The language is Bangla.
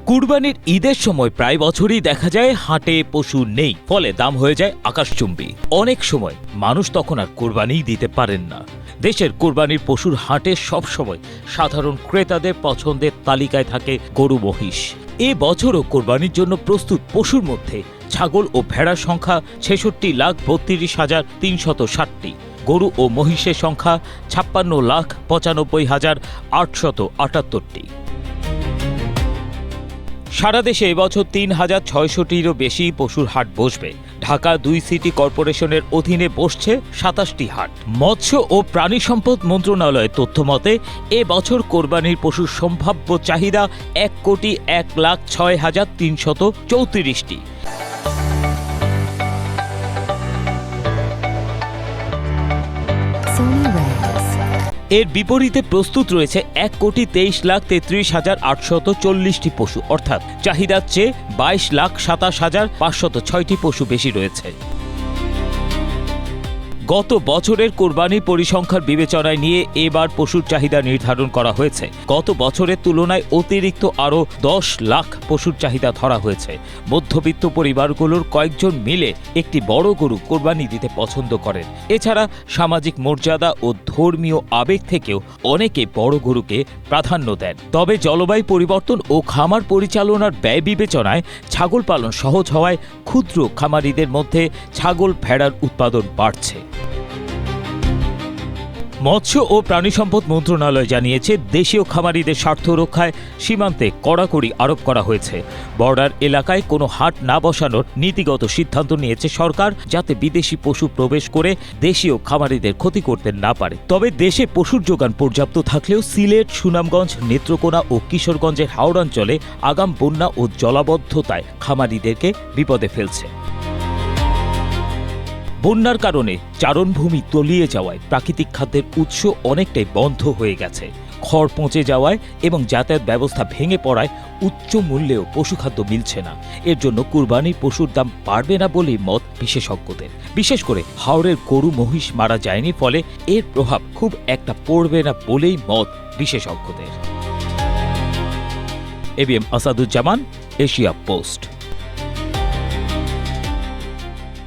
কুরবানির ঈদের সময় প্রায় বছরই দেখা যায় হাটে পশু নেই, ফলে দাম হয়ে যায় আকাশচুম্বী। অনেক সময় মানুষ তখন আর কোরবানিই দিতে পারেন না। দেশের কোরবানির পশুর হাটে সবসময় সাধারণ ক্রেতাদের পছন্দের তালিকায় থাকে গরু মহিষ। এ বছরও কোরবানির জন্য প্রস্তুত পশুর মধ্যে ছাগল ও ভেড়ার সংখ্যা ৬৬,৩২,৩৬০টি, গরু ও মহিষের সংখ্যা ৫৬,৯৫,৮৭৮টি। সারা দেশে এবছর ৩,৬০০টিরও বেশি পশুর হাট বসবে। ঢাকা ২ সিটি কর্পোরেশনের অধীনে বসছে ২৭টি হাট। মৎস্য ও প্রাণী সম্পদ মন্ত্রণালয়ের তথ্য মতে এবছর কোরবানির পশুর সম্ভাব্য চাহিদা ১,০৬,৩৩৪টি। এর বিপরীতে প্রস্তুত রয়েছে ১,২৩,৩৩,৮৪০টি পশু, অর্থাৎ চাহিদার চেয়ে ২২,২৭,৫০৬টি পশু বেশি রয়েছে। গত বছরের কোরবানির পরিসংখ্যান বিবেচনায় নিয়ে এবার পশুর চাহিদা নির্ধারণ করা হয়েছে। গত বছরের তুলনায় অতিরিক্ত আরও ১০ লাখ পশুর চাহিদা ধরা হয়েছে। মধ্যবিত্ত পরিবারগুলোর কয়েকজন মিলে একটি বড় গরু কোরবানি দিতে পছন্দ করেন। এছাড়া সামাজিক মর্যাদা ও ধর্মীয় আবেগ থেকেও অনেকে বড় গরুকে প্রাধান্য দেন। তবে জলবায়ু পরিবর্তন ও খামার পরিচালনার ব্যয় বিবেচনায় ছাগল পালন সহজ হওয়ায় ক্ষুদ্র খামারিদের মধ্যে ছাগল ভেড়ার উৎপাদন বাড়ছে। মৎস্য ও প্রাণী সম্পদ মন্ত্রণালয় জানিয়েছে, দেশীয় খামারিদের স্বার্থ রক্ষায় সীমান্তে কড়াকড়ি আরোপ করা হয়েছে। বর্ডার এলাকায় কোনো হাট না বসানোর নীতিগত সিদ্ধান্ত নিয়েছে সরকার, যাতে বিদেশি পশু প্রবেশ করে দেশীয় খামারিদের ক্ষতি করতে না পারে। তবে দেশে পশুর যোগান পর্যাপ্ত থাকলেও সিলেট, সুনামগঞ্জ, নেত্রকোনা ও কিশোরগঞ্জের হাওড়াঞ্চলে আগাম বন্যা ও জলাবদ্ধতায় খামারিদেরকে বিপদে ফেলছে। বন্যার কারণে চারণভূমি তলিয়ে যাওয়ায় প্রাকৃতিক খাদ্যের উৎস অনেকটাই বন্ধ হয়ে গেছে। খড় পচে যাওয়ায় এবং যাতায়াত ব্যবস্থা ভেঙে পড়ায় উচ্চ মূল্যেও পশুখাদ্য মিলছে না। এর জন্য কুরবানির পশুর দাম বাড়বে না বলেই মত বিশেষজ্ঞদের। বিশেষ করে হাওরের গরু মহিষ মারা যায়নি, ফলে এর প্রভাব খুব একটা পড়বে না বলেই মত বিশেষজ্ঞদের। ABM Asaduzzaman, Asia post.